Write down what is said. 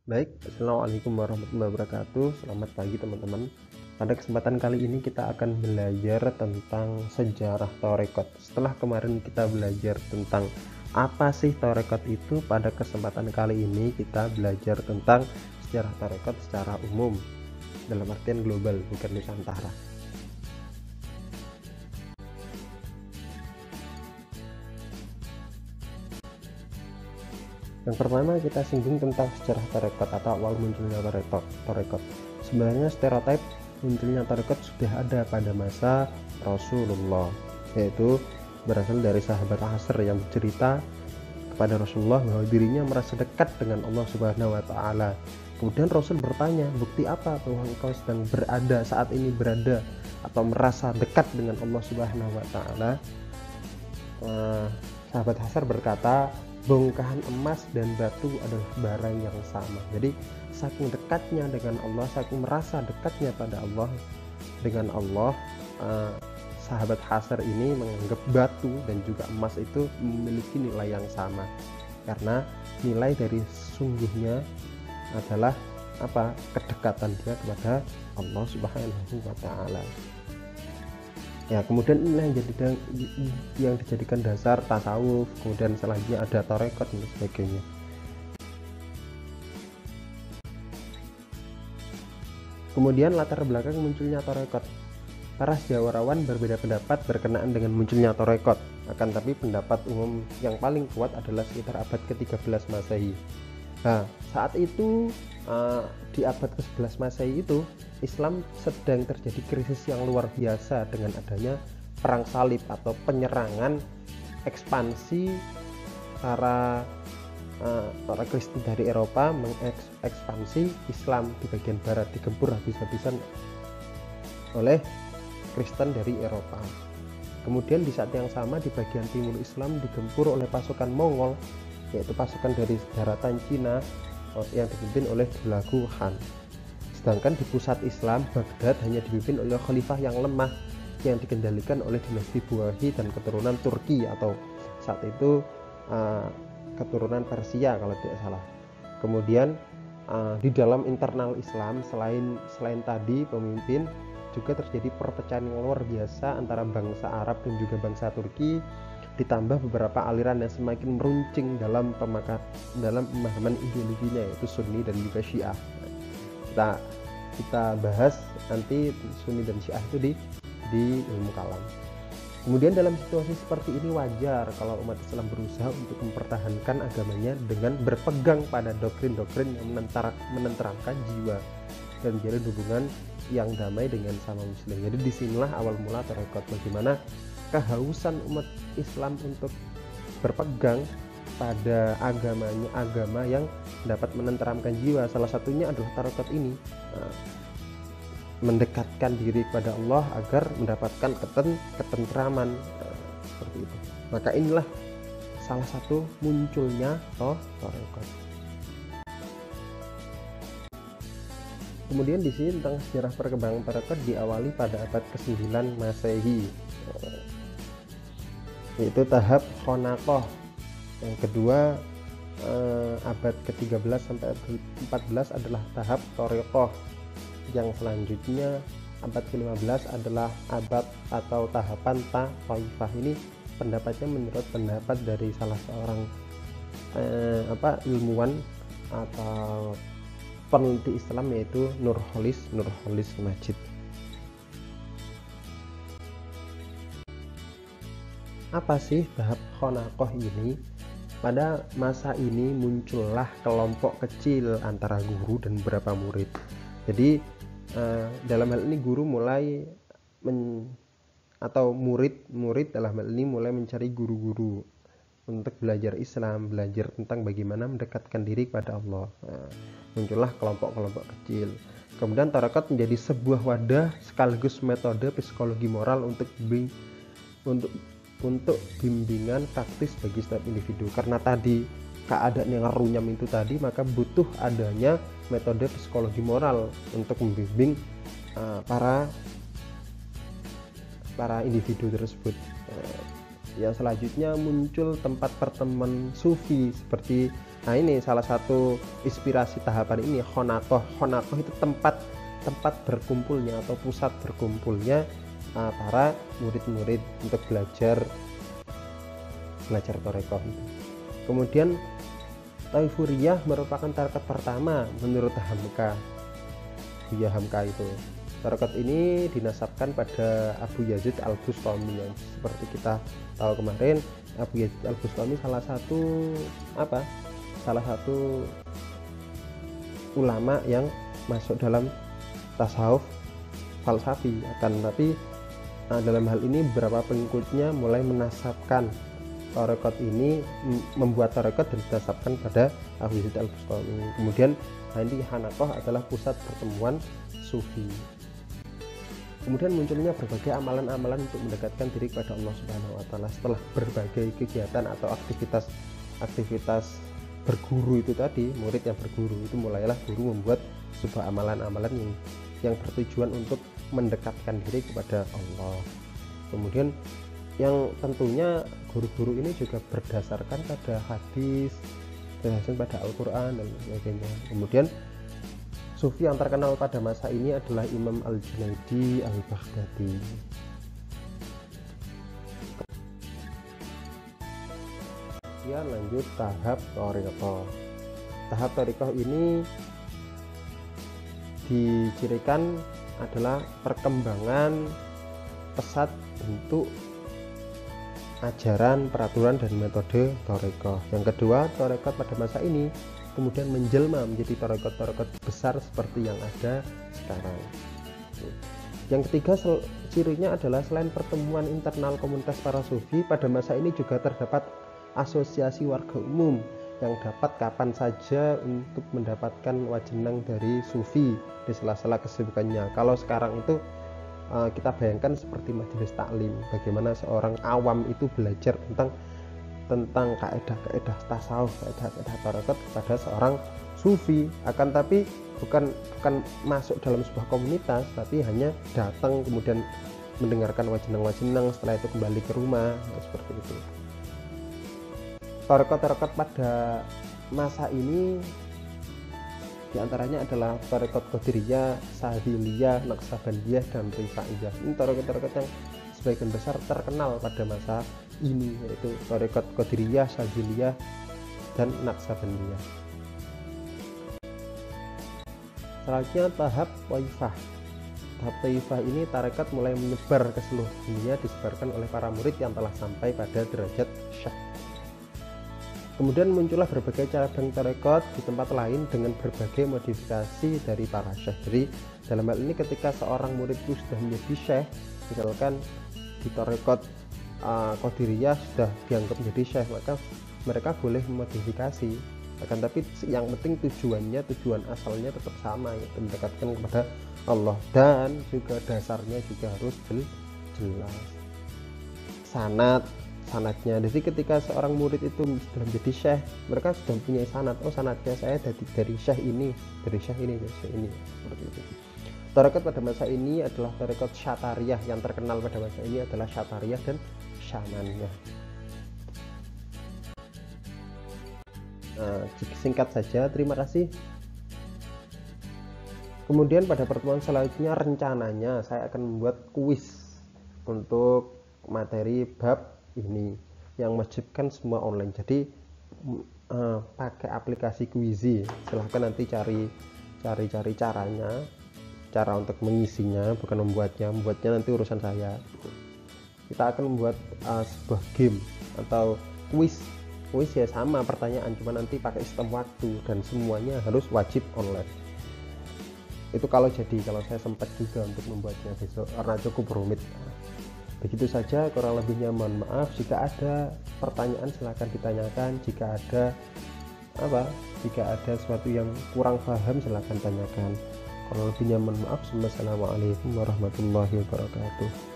Baik, Assalamualaikum warahmatullahi wabarakatuh. Selamat pagi teman-teman. Pada kesempatan kali ini kita akan belajar tentang sejarah tarekat. Setelah kemarin kita belajar tentang apa sih tarekat itu, pada kesempatan kali ini kita belajar tentang sejarah tarekat secara umum, dalam artian global, bukan Nusantara. Yang pertama kita singgung tentang sejarah tarekat atau awal munculnya tarekat. Sebenarnya stereotip munculnya tarekat sudah ada pada masa Rasulullah, yaitu berasal dari sahabat Asr yang bercerita kepada Rasulullah bahwa dirinya merasa dekat dengan Allah Subhanahu wa taala. Kemudian Rasul bertanya, bukti apa bahwa engkau sedang saat ini berada atau merasa dekat dengan Allah Subhanahu wa taala? Sahabat Asr berkata, bongkahan emas dan batu adalah barang yang sama. Jadi saking dekatnya dengan Allah, saking merasa dekatnya pada Allah, dengan Allah, sahabat Asr ini menganggap batu dan juga emas itu memiliki nilai yang sama, karena nilai dari sesungguhnya adalah kedekatan dia kepada Allah Subhanahu wa taala. Ya, kemudian inilah yang dijadikan dasar tasawuf, kemudian selanjutnya ada tarekat dan sebagainya. Kemudian latar belakang munculnya tarekat. Para sejarawan berbeda pendapat berkenaan dengan munculnya tarekat, akan tapi pendapat umum yang paling kuat adalah sekitar abad ke-13 Masehi. Nah, saat itu di abad ke-11 Masehi itu Islam sedang terjadi krisis yang luar biasa dengan adanya perang salib atau penyerangan ekspansi para Kristen dari Eropa mengekspansi Islam di bagian barat, digempur habis-habisan oleh Kristen dari Eropa. Kemudian di saat yang sama di bagian timur Islam digempur oleh pasukan Mongol, yaitu pasukan dari daratan Cina yang dipimpin oleh Hulagu Khan. Sedangkan di pusat Islam, Baghdad hanya dipimpin oleh khalifah yang lemah yang dikendalikan oleh dinasti Buwahi dan keturunan Turki, atau saat itu keturunan Persia kalau tidak salah. Kemudian di dalam internal Islam selain tadi pemimpin, juga terjadi perpecahan yang luar biasa antara bangsa Arab dan juga bangsa Turki, ditambah beberapa aliran yang semakin meruncing dalam pemahaman ideologinya, yaitu Sunni dan juga Syiah. Kita bahas nanti Sunni dan Syiah itu di ilmu kalam. Kemudian dalam situasi seperti ini wajar kalau umat Islam berusaha untuk mempertahankan agamanya dengan berpegang pada doktrin-doktrin yang menenteramkan jiwa dan menjalin hubungan yang damai dengan sama muslim. Jadi disinilah awal mula tarekat, bagaimana kehausan umat Islam untuk berpegang pada agama yang dapat menenteramkan jiwa. Salah satunya adalah tarekat ini, mendekatkan diri kepada Allah agar mendapatkan ketentraman, seperti itu. Maka inilah salah satu munculnya tarekat. Kemudian di sini tentang sejarah perkembangan tarekat diawali pada abad ke-9 Masehi, yaitu tahap Khonaqoh. Yang kedua, abad ke-13 sampai 14 adalah tahap Thariqah. Yang selanjutnya abad ke-15 adalah abad atau tahapan Taifah. Ini pendapatnya menurut pendapat dari salah seorang ilmuwan atau peneliti Islam, yaitu Nurholis Majid. Apa sih tahap Khonaqoh ini? Pada masa ini muncullah kelompok kecil antara guru dan beberapa murid. Jadi dalam hal ini guru atau murid dalam hal ini mulai mencari guru-guru untuk belajar Islam, belajar tentang bagaimana mendekatkan diri kepada Allah. Muncullah kelompok-kelompok kecil. Kemudian tarekat menjadi sebuah wadah sekaligus metode psikologi moral untuk bimbingan praktis bagi setiap individu. Karena tadi keadaan yang runyam itu tadi, maka butuh adanya metode psikologi moral untuk membimbing para individu tersebut. Yang selanjutnya muncul tempat pertemuan sufi seperti Nah, ini salah satu inspirasi tahapan ini, Honatoh. Honatoh itu tempat berkumpulnya atau pusat berkumpulnya para murid-murid untuk belajar Thariqah itu. Kemudian Taifuriyah merupakan tarekat pertama menurut Hamka. Buya Hamka itu. Tarekat ini dinasabkan pada Abu Yazid Al-Bustami, yang seperti kita tahu kemarin, Abu Yazid Al-Bustami salah satu ulama yang masuk dalam tasawuf falsafi. Tapi dalam hal ini beberapa pengikutnya mulai menasabkan tarekat ini, membuat tarekat dan dinasabkan pada Abu Yazid Al-Bustami. Kemudian nanti Hanakoh adalah pusat pertemuan sufi. Kemudian munculnya berbagai amalan-amalan untuk mendekatkan diri kepada Allah Subhanahu wa taala. Setelah berbagai kegiatan atau aktivitas berguru itu tadi, murid yang berguru itu, mulailah guru membuat sebuah amalan-amalan yang bertujuan untuk mendekatkan diri kepada Allah. Kemudian yang tentunya guru-guru ini juga berdasarkan pada hadis, berdasarkan pada Al-Quran dan sebagainya. Kemudian sufi yang terkenal pada masa ini adalah Imam Al-Junaidi Al-Baghdadi. Ya, lanjut tahap Thariqah. Tahap Thariqah ini dicirikan adalah perkembangan pesat bentuk ajaran, peraturan, dan metode Thariqah. Yang kedua, Thariqah pada masa ini kemudian menjelma menjadi tarekat besar seperti yang ada sekarang. Yang ketiga, cirinya adalah selain pertemuan internal komunitas para sufi, pada masa ini juga terdapat asosiasi warga umum yang dapat kapan saja untuk mendapatkan wajenang dari sufi di sela-sela kesibukannya. Kalau sekarang itu kita bayangkan seperti majelis taklim, bagaimana seorang awam itu belajar tentang kaidah-kaidah tasawuf, kaidah-kaidah tarekat kepada seorang sufi. Akan tapi bukan masuk dalam sebuah komunitas, tapi hanya datang kemudian mendengarkan wajenang-wajenang, setelah itu kembali ke rumah, seperti itu. Tarekat-tarekat pada masa ini diantaranya adalah tarekat Qadiriyah, Sadziliyah, Naqsabandiyah, dan Rifaiyah. Ini tarekat-tarekat yang sebagian besar terkenal pada masa ini, yaitu tarekat Qadiriyah, Sadziliyah, dan Naqsabandiyah. Selanjutnya tahap Taifah. Tahap Taifah ini tarekat mulai menyebar ke seluruh dunia, disebarkan oleh para murid yang telah sampai pada derajat syekh. Kemudian muncullah berbagai cabang tarekat di tempat lain dengan berbagai modifikasi dari para syekh. Jadi dalam hal ini ketika seorang murid itu sudah menjadi syekh, misalkan di tarekat Qadiriyah sudah dianggap menjadi syekh, maka mereka boleh memodifikasi. Akan tapi yang penting tujuan asalnya tetap sama, yaitu mendekatkan kepada Allah, dan juga dasarnya juga harus jelas. Sanadnya. Jadi ketika seorang murid itu sudah menjadi syekh, mereka sudah punya sanad. Oh, sanadnya saya dari syekh ini, dari syekh ini, seperti itu. Tarekat pada masa ini adalah tarekat Syatariyah. Yang terkenal pada masa ini adalah Syatariyah dan Syamaniyah. Nah, singkat saja, terima kasih. Kemudian pada pertemuan selanjutnya rencananya saya akan membuat kuis untuk materi bab ini yang mewajibkan semua online. Jadi pakai aplikasi Quizy. Silahkan nanti cari cara untuk mengisinya, bukan membuatnya nanti urusan saya. Kita akan membuat sebuah game atau kuis ya, sama pertanyaan, cuma nanti pakai sistem waktu dan semuanya harus wajib online. Itu kalau saya sempat juga untuk membuatnya besok, karena cukup rumit. Begitu saja, kurang lebihnya mohon maaf. Jika ada pertanyaan silahkan ditanyakan. Jika ada sesuatu yang kurang paham silahkan tanyakan. Kurang lebihnya mohon maaf. Wassalamualaikum warahmatullahi wabarakatuh.